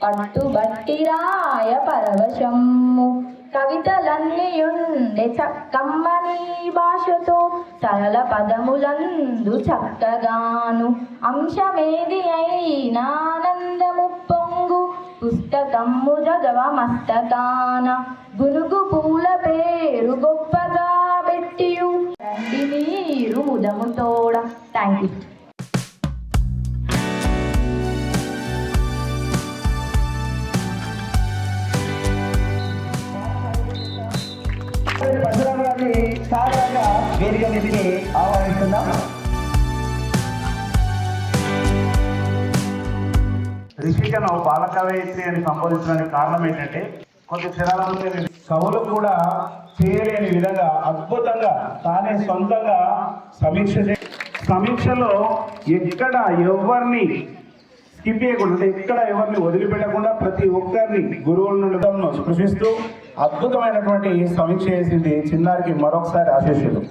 పట్టుబట్టి రాయ పరవశమ్ము కవితలన్నీయుండే చక్కమ్మని భాషతో సరళ పదములందు చక్కగాను అంశమేది అయినా ఆనందము పొంగు పుస్తకమ్ము జగవ మస్తకాన గునుగు పూల పేరు గొప్పగా పెట్టియు రండి మీరు ముదము తోడ. Thank you. వేదిక మీదకి ఆహ్వానిస్తున్నాం. రిషికను బాలకవయిత్రి అని సంబోధించడానికి కారణం ఏంటంటే కొంచెం చిరాలంటే కవులు కూడా చేయలేని విధంగా అద్భుతంగా తానే సొంతంగా సమీక్షలో ఎక్కడ ఎవరిని స్కిప్ చేయకుండా ఎక్కడ ఎవరిని వదిలిపెట్టకుండా ప్రతి ఒక్కరిని గురువుల నుండి స్పృశిస్తూ అద్భుతమైనటువంటి సమీక్ష చేసింది చిన్నారికి మరొకసారి ఆశీస్సులు.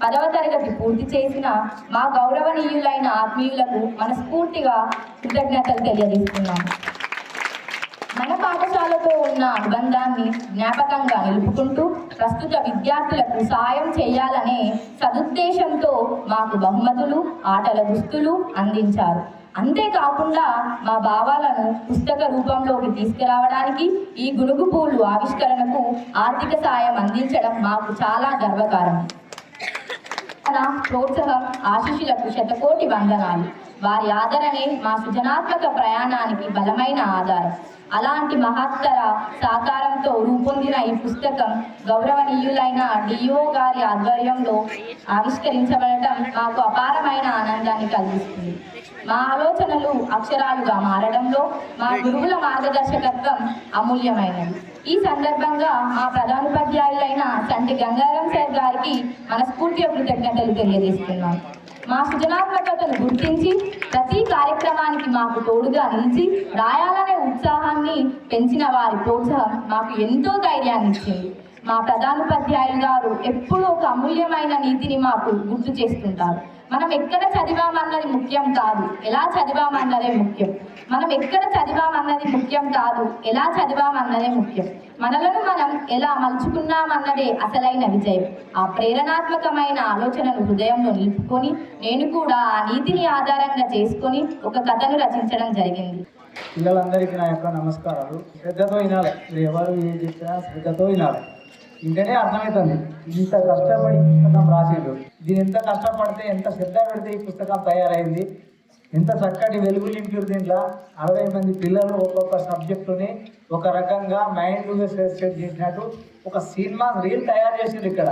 10వ తరగతి పూర్తి చేసిన మా గౌరవనీయులైన ఆత్మీయులకు మనస్ఫూర్తిగా కృతజ్ఞతలు తెలియజేస్తున్నాము. మన పాఠశాలతో ఉన్న అనుబంధాన్ని జ్ఞాపకంగా నిలుపుకుంటూ ప్రస్తుత విద్యార్థులకు సాయం చేయాలనే సదుద్దేశంతో మాకు బహుమతులు, ఆటల దుస్తులు అందించారు. అంతేకాకుండా మా భావాలను పుస్తక రూపంలోకి తీసుకురావడానికి ఈ గునుగు పూలు ఆవిష్కరణకు ఆర్థిక సాయం అందించడం మాకు చాలా గర్వకారణం. ప్రోత్సాహం, ఆశీస్సులకు శతకోటి వందనాలు. వారి ఆదరణే మా సృజనాత్మక ప్రయాణానికి బలమైన ఆధారం. అలాంటి మహత్తర సహకారంతో రూపొందిన ఈ పుస్తకం గౌరవనీయులైన డిఓ గారి ఆధ్వర్యంలో ఆవిష్కరించబడటం మాకు అపారమైన ఆనందాన్ని కలిగిస్తుంది. మా ఆలోచనలు అక్షరాలుగా మారడంలో మా గురువుల మార్గదర్శకత్వం అమూల్యమైనది. ఈ సందర్భంగా మా ప్రధానోపాధ్యాయులైన సంటి గంగారం సార్ గారికి మనస్ఫూర్తిగా కృతజ్ఞతలు తెలియజేస్తున్నాను. మా సృజనాత్మకతను గుర్తించి ప్రతి కార్యక్రమానికి మాకు తోడుగా నిలిచి రాయాలనే ఉత్సాహాన్ని పెంచిన వారి ప్రోత్సాహం మాకు ఎంతో ధైర్యాన్ని ఇచ్చింది. మా ప్రధానోపాధ్యాయులు గారు ఎప్పుడూ ఒక అమూల్యమైన నీతిని మాకు గుర్తు చేస్తుంటారు. మనం ఎక్కడ చదివామన్నది ముఖ్యం కాదు, ఎలా చదివామన్నదే ముఖ్యం. మనం ఎక్కడ చదివామన్నది ముఖ్యం కాదు, ఎలా చదివామన్నదే ముఖ్యం. మనలను మనం ఎలా మలుచుకున్నామన్నదే అసలైన విజయం. ఆ ప్రేరణాత్మకమైన ఆలోచనను హృదయంలో నిలుపుకొని నేను కూడా ఆ నీతిని ఆధారంగా చేసుకొని ఒక కథను రచించడం జరిగింది. పిల్లలందరికీ నా యొక్క నమస్కారాలు. శ్రద్ధతో వినాలి, మీరు ఎవరు ఏం చెప్పినా శ్రద్ధతో వినాలి. ఇంకనే అర్థమవుతుంది ఇంత కష్టపడి పుస్తకం రాసిండు. దీని ఎంత కష్టపడితే, ఎంత శ్రద్ధ పెడితే ఈ పుస్తకం తయారైంది. ఎంత చక్కటి వెలుగు నింపారు. దీంట్లో 60 మంది పిల్లలు ఒక్కొక్క సబ్జెక్టుని ఒక రకంగా మైండ్గా సెట్ చేసినట్టు ఒక సినిమా రీల్ తయారు చేసిండ్రు ఇక్కడ.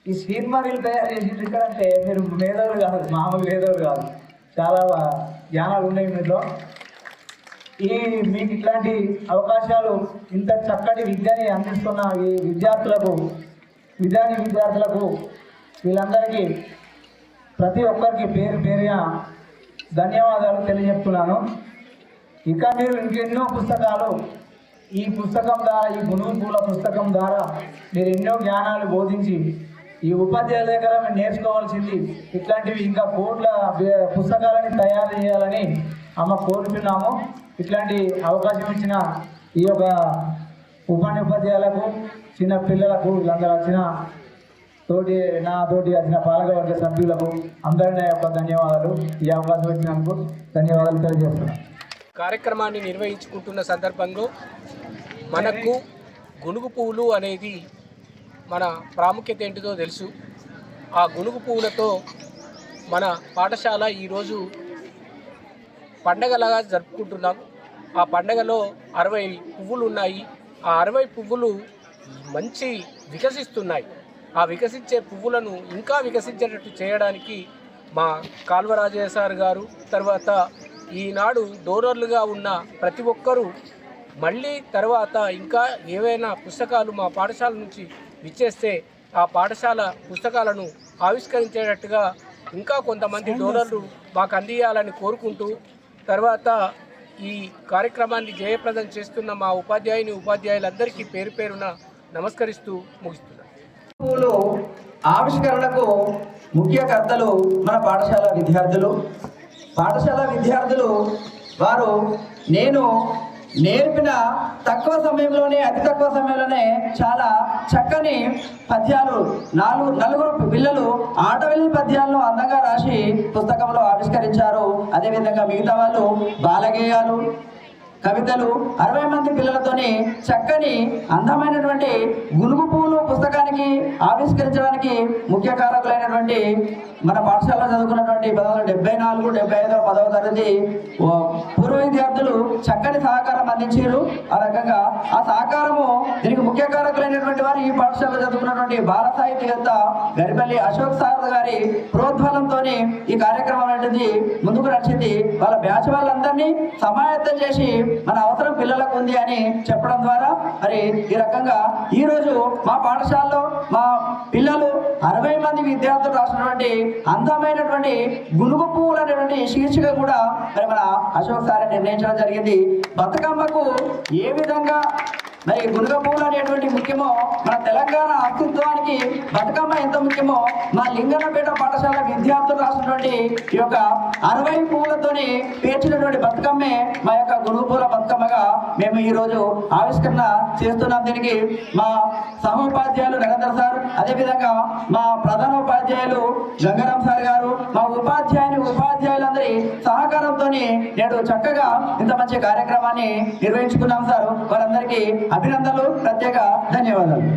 ఈ సినిమా రీల్ తయారు చేసిండ్రు ఇక్కడ అంటే మీరు మేధావులు కాదు, మామూలు మేధావులు కాదు, చాలా జ్ఞానాలు ఉన్నాయి మీలో. మీకు ఇట్లాంటి అవకాశాలు, ఇంత చక్కటి విద్యని అందిస్తున్న ఈ విద్యార్థులకు వీళ్ళందరికీ ప్రతి ఒక్కరికి పేరు పేరున ధన్యవాదాలు తెలియజెప్తున్నాను. ఇక మీరు ఇంకెన్నో పుస్తకాలు ఈ పుస్తకం ద్వారా, ఈ గునుగు పూల పుస్తకం ద్వారా మీరు ఎన్నో జ్ఞానాలు బోధించి ఈ ఉపాధ్యాయుల దగ్గర మేము నేర్చుకోవాల్సింది ఇట్లాంటివి ఇంకా కోట్ల పుస్తకాలని తయారు చేయాలని కోరుతున్నాము. ఇట్లాంటి అవకాశం ఇచ్చిన ఈ యొక్క ఉపాధ్యాయులకు, చిన్న పిల్లలకు, వీళ్ళందరూ వచ్చిన తోటి వచ్చిన పాలకవర్గ సభ్యులకు అందరి నా యొక్క ధన్యవాదాలు. ఈ అవకాశం ఇచ్చినందుకు ధన్యవాదాలు తెలియజేస్తున్నాను. కార్యక్రమాన్ని నిర్వహించుకుంటున్న సందర్భంలో మనకు గునుగు పువ్వులు అనేది మన ప్రాముఖ్యత ఏంటిదో తెలుసు. ఆ గునుగు పువ్వులతో మన పాఠశాల ఈరోజు పండగలాగా జరుపుకుంటున్నాం. ఆ పండగలో 60 పువ్వులు ఉన్నాయి. ఆ 60 పువ్వులు మంచి వికసిస్తున్నాయి. ఆ వికసించే పువ్వులను ఇంకా వికసించేటట్టు చేయడానికి మా కాల్వరాజయ్య సార్ గారు, తర్వాత ఈనాడు డోనర్లుగా ఉన్న ప్రతి ఒక్కరూ మళ్ళీ తర్వాత ఇంకా ఏవైనా పుస్తకాలు మా పాఠశాల నుంచి విచ్చేస్తే ఆ పాఠశాల పుస్తకాలను ఆవిష్కరించేటట్టుగా ఇంకా కొంతమంది డోనర్లు మాకు అందియాలని కోరుకుంటూ, తర్వాత ఈ కార్యక్రమాన్ని జయప్రదం చేస్తున్న మా ఉపాధ్యాయులందరికీ పేరు పేరున నమస్కరిస్తూ ముగిస్తున్నాను. ఆవిష్కరణకు ముఖ్యకర్తలు మన పాఠశాల విద్యార్థులు. వారు నేను నేర్పిన అతి తక్కువ సమయంలోనే చాలా చక్కని పద్యాలు, నలుగురు పిల్లలు ఆటవిల్లి పద్యాలను అందంగా రాసి పుస్తకంలో ఆవిష్కరించారు. అదేవిధంగా మిగతా వాళ్ళు బాలగేయాలు, కవితలు 60 మంది పిల్లలతోని చక్కని అందమైనటువంటి గునుగు పూలు పుస్తకానికి ఆవిష్కరించడానికి ముఖ్య కారకులైనటువంటి మన పాఠశాలలో చదువుకున్నటువంటి 1974, 75, 10వ తరగతి పూర్వ విద్యార్థులు చక్కని సహకారం అందించారు. ఆ రకంగా ఆ సహకారము దీనికి ముఖ్య కారకులైనటువంటి వారు ఈ పాఠశాలలో చదువుకున్నటువంటి బాల సాహిత్యవేత్త గరిపల్లి అశోక్ సార్ గారి ప్రోద్బలంతో ఈ కార్యక్రమం అనేది ముందుకు నడిచింది. వాళ్ళ బ్యాచ్ వాళ్ళందరినీ సమాయత్తం చేసి మన అవసరం పిల్లలకు ఉంది అని చెప్పడం ద్వారా మరి ఈ రకంగా ఈరోజు మా పాఠశాలలో మా పిల్లలు 60 మంది విద్యార్థులు రాసినటువంటి అందమైనటువంటి గునుగు పువ్వులు అనేటువంటి శీర్షిక కూడా మరి మన అశోక్ సార్ నిర్ణయించడం జరిగింది. బతుకమ్మకు ఏ విధంగా మరి గునుగ పువ్వులు అనేటువంటి ముఖ్యమో మన తెలంగాణ అస్తిత్వానికి బతుకమ్మ ఎంత ముఖ్యమో మా లింగన్నపేట పాఠశాల విద్యార్థులు రాసినటువంటి ఈ యొక్క 60 పువ్వులతోని పేర్చినటువంటి బతుకమ్మే మా యొక్క గునుగ పువ్వుల బతుకమ్మగా మేము ఈ రోజు ఆవిష్కరణ చేస్తున్నాం. దీనికి మా సహోపాధ్యాయులు నరేంద్ర సార్, అదేవిధంగా మా ప్రధాన ఉపాధ్యాయులు గంగారాం సార్ గారు, మా ఉపాధ్యాయులందరి సహకారంతో నేడు చక్కగా ఇంత మంచి కార్యక్రమాన్ని నిర్వహించుకున్నాం సార్. వారందరికీ అభినందనలు, ప్రత్యేక ధన్యవాదాలు.